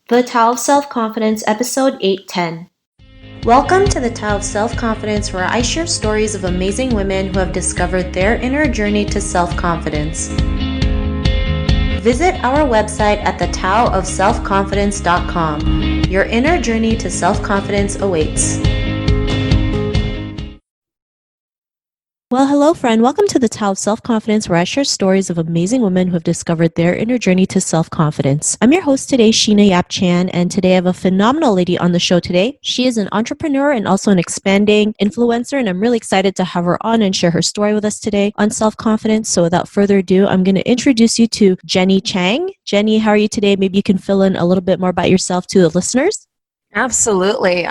The Tao of Self-Confidence, Episode 810. Welcome to the Tao of Self-Confidence, where I share stories of amazing women who have discovered their inner journey to self-confidence. Visit our website at thetaoofselfconfidence.com. Your inner journey to self-confidence awaits. Well, hello, friend. Welcome to the Tao of Self-Confidence, where I share stories of amazing women who have discovered their inner journey to self-confidence. I'm your host today, Sheena Yap Chan, and today I have a phenomenal lady on the show today. She is an entrepreneur and also an expanding influencer, and I'm really excited to have her on and share her story with us today on self-confidence. So without further ado, I'm going to introduce you to Jenny Chang. Jenny, how are you today? Maybe you can fill in a little bit more about yourself to the listeners. Absolutely.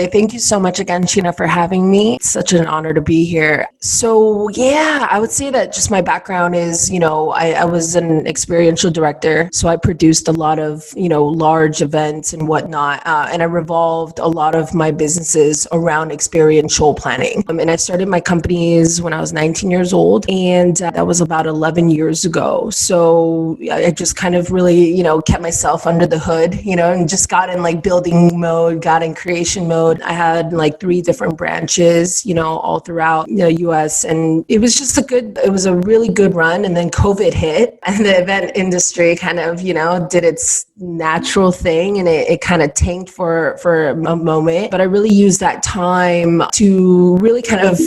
Thank you so much again, Sheena, for having me. It's such an honor to be here. So yeah, I would say that just my background is, I was an experiential director. So I produced a lot of, large events and whatnot. And I revolved a lot of my businesses around experiential planning. And I started my companies when I was 19 years old. And that was about 11 years ago. So I just kind of really, kept myself under the hood, and just got in like building mode, got in creation mode. I had like 3 different branches, all throughout the US. And it was just it was a really good run. And then COVID hit and the event industry kind of, did its natural thing, and it kind of tanked for a moment. But I really used that time to really kind of,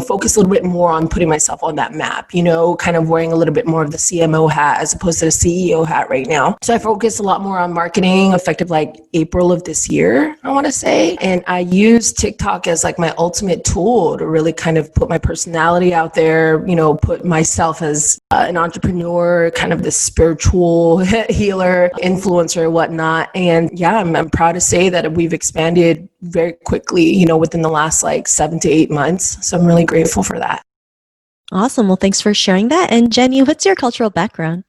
focus a little bit more on putting myself on that map, kind of wearing a little bit more of the CMO hat as opposed to the CEO hat right now. So I focused a lot more on marketing, effective like April of this year, I want to say. And I use TikTok as like my ultimate tool to really kind of put my personality out there, put myself as an entrepreneur, kind of the spiritual healer, influencer, whatnot. And yeah, I'm proud to say that we've expanded very quickly, within the last like 7 to 8 months. So I'm really grateful for that. Awesome. Well, thanks for sharing that. And Jenny, what's your cultural background?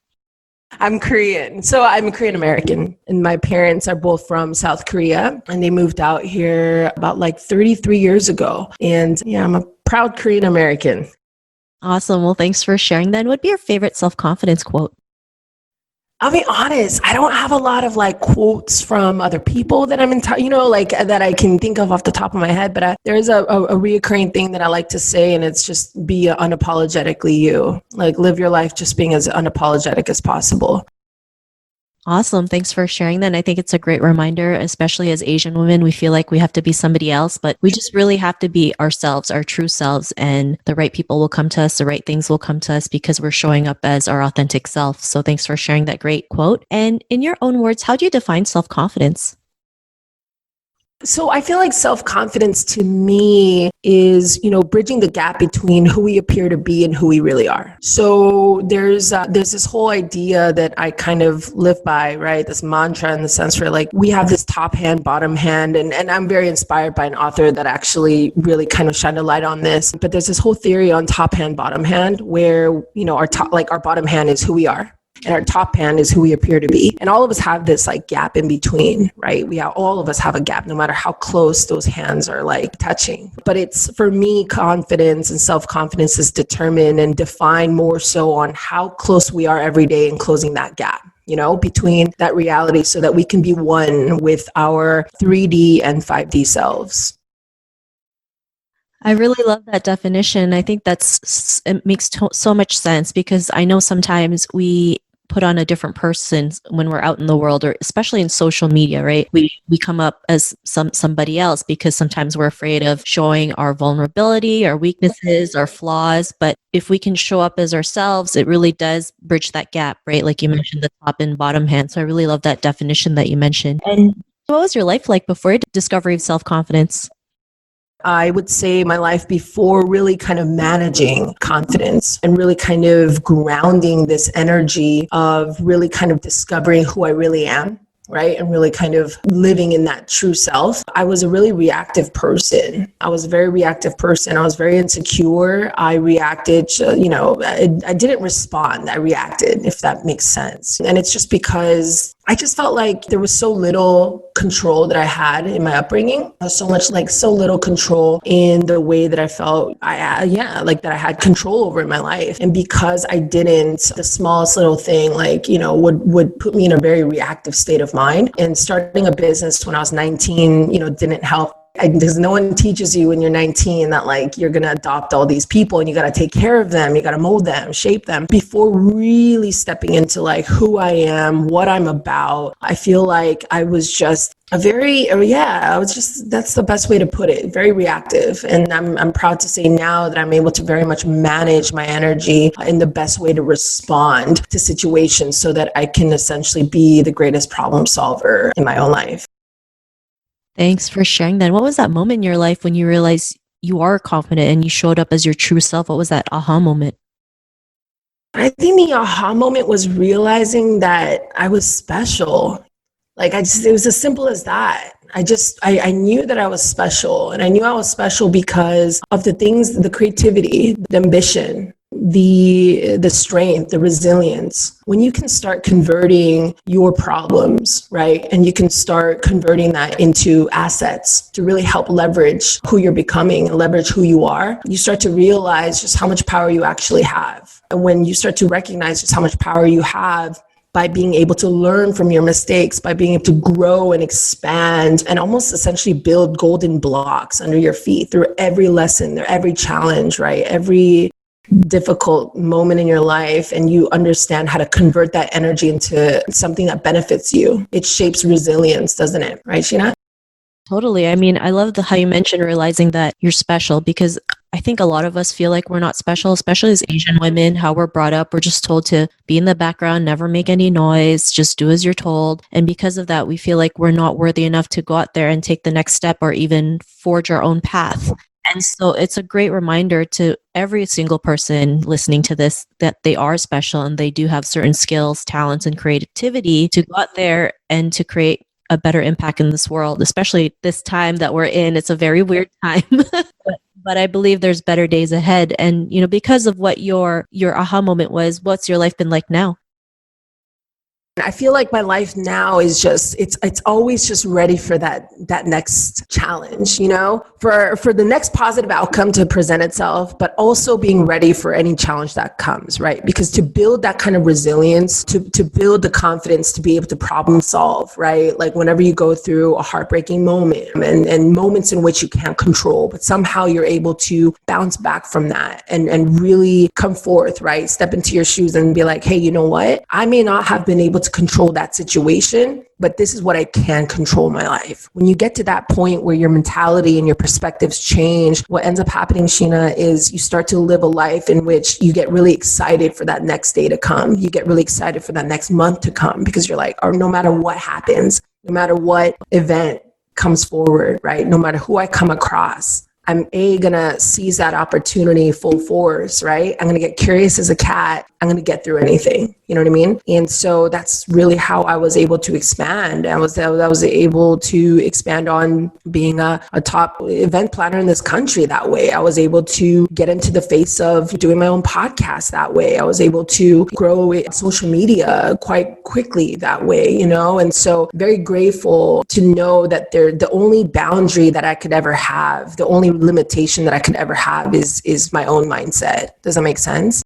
I'm Korean. So I'm a Korean American, and my parents are both from South Korea, and they moved out here about like 33 years ago. And yeah, I'm a proud Korean American. Awesome. Well, thanks for sharing that. And what'd be your favorite self-confidence quote? I'll be honest, I don't have a lot of like quotes from other people that I'm like that I can think of off the top of my head. But there's a reoccurring thing that I like to say, and it's just be unapologetically you. Like live your life just being as unapologetic as possible. Awesome. Thanks for sharing that. And I think it's a great reminder, especially as Asian women, we feel like we have to be somebody else, but we just really have to be ourselves, our true selves, and the right people will come to us. The right things will come to us because we're showing up as our authentic self. So thanks for sharing that great quote. And in your own words, how do you define self-confidence? So I feel like self-confidence to me is, bridging the gap between who we appear to be and who we really are. So there's this whole idea that I kind of live by, right? This mantra in the sense where like we have this top hand, bottom hand, and I'm very inspired by an author that actually really kind of shined a light on this. But there's this whole theory on top hand, bottom hand, where, our bottom hand is who we are. And our top hand is who we appear to be. And all of us have this like gap in between, right? All of us have a gap, no matter how close those hands are like touching. But it's, for me, confidence and self-confidence is determined and defined more so on how close we are every day in closing that gap, between that reality, so that we can be one with our 3D and 5D selves. I really love that definition. I think it makes so much sense, because I know sometimes we put on a different person when we're out in the world, or especially in social media, right? We come up as somebody else because sometimes we're afraid of showing our vulnerability, our weaknesses, our flaws. But if we can show up as ourselves, it really does bridge that gap, right? Like you mentioned, the top and bottom hand. So I really love that definition that you mentioned. And what was your life like before your discovery of self-confidence? I would say my life before really kind of managing confidence and really kind of grounding this energy of really kind of discovering who I really am, right? And really kind of living in that true self. I was a really reactive person. I was a very reactive person. I was very insecure. I reacted, I didn't respond. I reacted, if that makes sense. And it's just because I just felt like there was so little control that I had in my upbringing. There was so much, like, so little control in the way that I felt like that I had control over in my life. And because I didn't, the smallest little thing, like, would put me in a very reactive state of mind. And starting a business when I was 19, didn't help. Because no one teaches you when you're 19 that, like, you're going to adopt all these people and you got to take care of them. You got to mold them, shape them before really stepping into, like, who I am, what I'm about. I feel like I was just that's the best way to put it, very reactive. And I'm proud to say now that I'm able to very much manage my energy in the best way to respond to situations so that I can essentially be the greatest problem solver in my own life. Thanks for sharing that. What was that moment in your life when you realized you are confident and you showed up as your true self? What was that aha moment? I think the aha moment was realizing that I was special. Like, it was as simple as that. I knew that I was special, and I knew I was special because of the things, the creativity, the ambition, the strength, the resilience. When you can start converting your problems, right? And you can start converting that into assets to really help leverage who you're becoming and leverage who you are, you start to realize just how much power you actually have. And when you start to recognize just how much power you have, by being able to learn from your mistakes, by being able to grow and expand and almost essentially build golden blocks under your feet through every lesson, through every challenge, right? Every difficult moment in your life, and you understand how to convert that energy into something that benefits you. It shapes resilience, doesn't it? Right, Sheena? Totally. I mean, I love how you mentioned realizing that you're special, because I think a lot of us feel like we're not special, especially as Asian women, how we're brought up. We're just told to be in the background, never make any noise, just do as you're told. And because of that, we feel like we're not worthy enough to go out there and take the next step or even forge our own path. And so it's a great reminder to every single person listening to this that they are special and they do have certain skills, talents, and creativity to go out there and to create a better impact in this world, especially this time that we're in. It's a very weird time, but I believe there's better days ahead. And, because of what your aha moment was, what's your life been like now? I feel like my life now is just, it's always just ready for that next challenge, for the next positive outcome to present itself, but also being ready for any challenge that comes, right? Because to build that kind of resilience, to build the confidence to be able to problem solve, right? Like whenever you go through a heartbreaking moment and moments in which you can't control, but somehow you're able to bounce back from that and really come forth, right? Step into your shoes and be like, hey, you know what? I may not have been able to control that situation, but this is what I can control in my life. When you get to that point where your mentality and your perspectives change, what ends up happening, Sheena, is you start to live a life in which you get really excited for that next day to come. You get really excited for that next month to come because you're like, or no matter what happens, no matter what event comes forward, right? No matter who I come across, I'm gonna seize that opportunity full force, right? I'm gonna get curious as a cat. I'm gonna get through anything. You know what I mean? And so that's really how I was able to expand. I was able to expand on being a top event planner in this country that way. I was able to get into the face of doing my own podcast that way. I was able to grow social media quite quickly that way, And so very grateful to know that the only boundary that I could ever have, the only limitation that I could ever have is my own mindset. Does that make sense?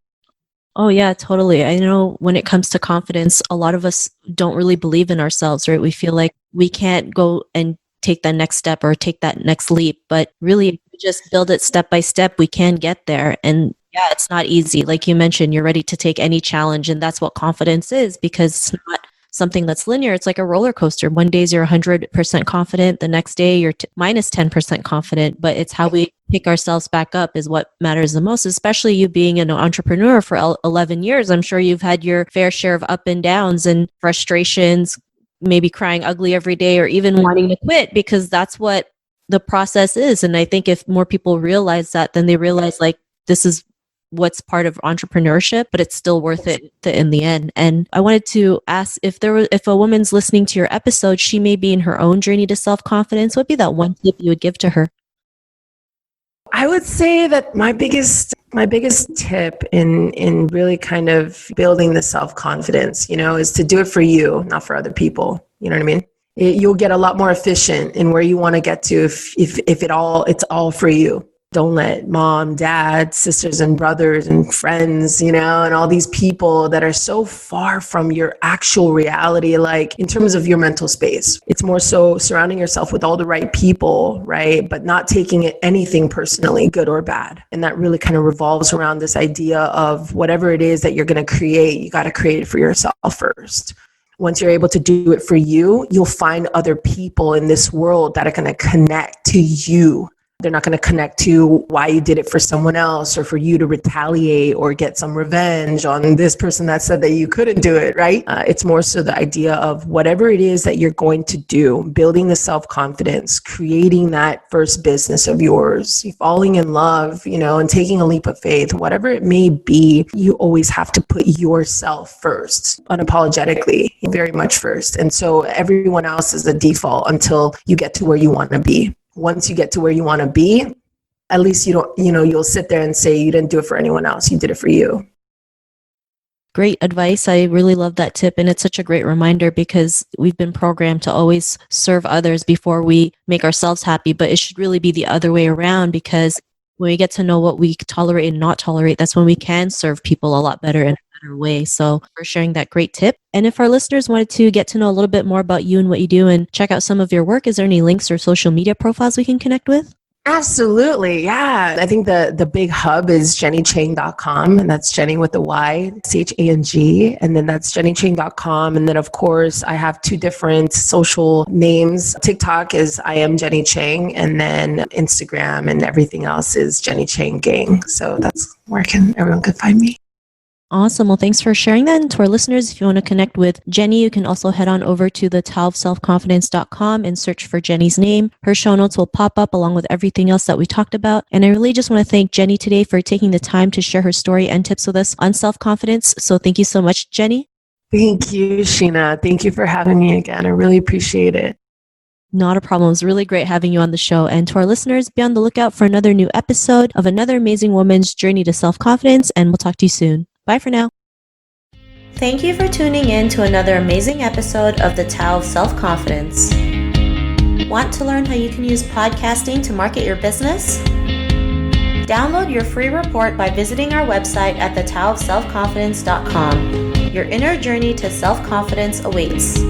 Oh, yeah, totally. I know when it comes to confidence, a lot of us don't really believe in ourselves, right? We feel like we can't go and take that next step or take that next leap. But really, if we just build it step by step, we can get there. And yeah, it's not easy. Like you mentioned, you're ready to take any challenge. And that's what confidence is, because it's not something that's linear. It's like a roller coaster. One day you're 100% confident. The next day you're minus 10% confident. But it's how we pick ourselves back up is what matters the most, especially you being an entrepreneur for 11 years. I'm sure you've had your fair share of up and downs and frustrations, maybe crying ugly every day or even wanting to quit, because that's what the process is. And I think if more people realize that, then they realize like this is what's part of entrepreneurship, but it's still worth it in the end. And I wanted to ask if a woman's listening to your episode, she may be in her own journey to self-confidence. What would be that one tip you would give to her? I would say that my biggest tip in really kind of building the self-confidence, is to do it for you, not for other people. You know what I mean? You'll get a lot more efficient in where you want to get to if it's all for you. Don't let mom, dad, sisters and brothers and friends, and all these people that are so far from your actual reality, like in terms of your mental space. It's more so surrounding yourself with all the right people, right? But not taking anything personally, good or bad. And that really kind of revolves around this idea of whatever it is that you're going to create, you got to create it for yourself first. Once you're able to do it for you, you'll find other people in this world that are going to connect to you. They're not going to connect to why you did it for someone else or for you to retaliate or get some revenge on this person that said that you couldn't do it, right? It's more so the idea of whatever it is that you're going to do, building the self-confidence, creating that first business of yours, falling in love, and taking a leap of faith, whatever it may be, you always have to put yourself first, unapologetically, very much first. And so everyone else is the default until you get to where you want to be. Once you get to where you want to be, at least you'll sit there and say you didn't do it for anyone else. You did it for you. Great advice. I really love that tip. And it's such a great reminder because we've been programmed to always serve others before we make ourselves happy. But it should really be the other way around, because when we get to know what we tolerate and not tolerate, that's when we can serve people a lot better in a better way. So for sharing that great tip. And if our listeners wanted to get to know a little bit more about you and what you do and check out some of your work, is there any links or social media profiles we can connect with? Absolutely. Yeah. I think the big hub is jennychang.com, and that's Jenny with the Y, Chang. And then that's jennychang.com. And then of course I have two different social names. TikTok is I am Jenny Chang, and then Instagram and everything else is Jenny Chang Gang. So that's where everyone can find me. Awesome. Well, thanks for sharing that. And to our listeners, if you want to connect with Jenny, you can also head on over to the taoofselfconfidence.com and search for Jenny's name. Her show notes will pop up along with everything else that we talked about. And I really just want to thank Jenny today for taking the time to share her story and tips with us on self-confidence. So thank you so much, Jenny. Thank you, Sheena. Thank you for having me again. I really appreciate it. Not a problem. It was really great having you on the show. And to our listeners, be on the lookout for another new episode of another amazing woman's journey to self-confidence. And we'll talk to you soon. Bye for now. Thank you for tuning in to another amazing episode of the Tao of Self-Confidence. Want to learn how you can use podcasting to market your business? Download your free report by visiting our website at thetaoofselfconfidence.com. Your inner journey to self-confidence awaits.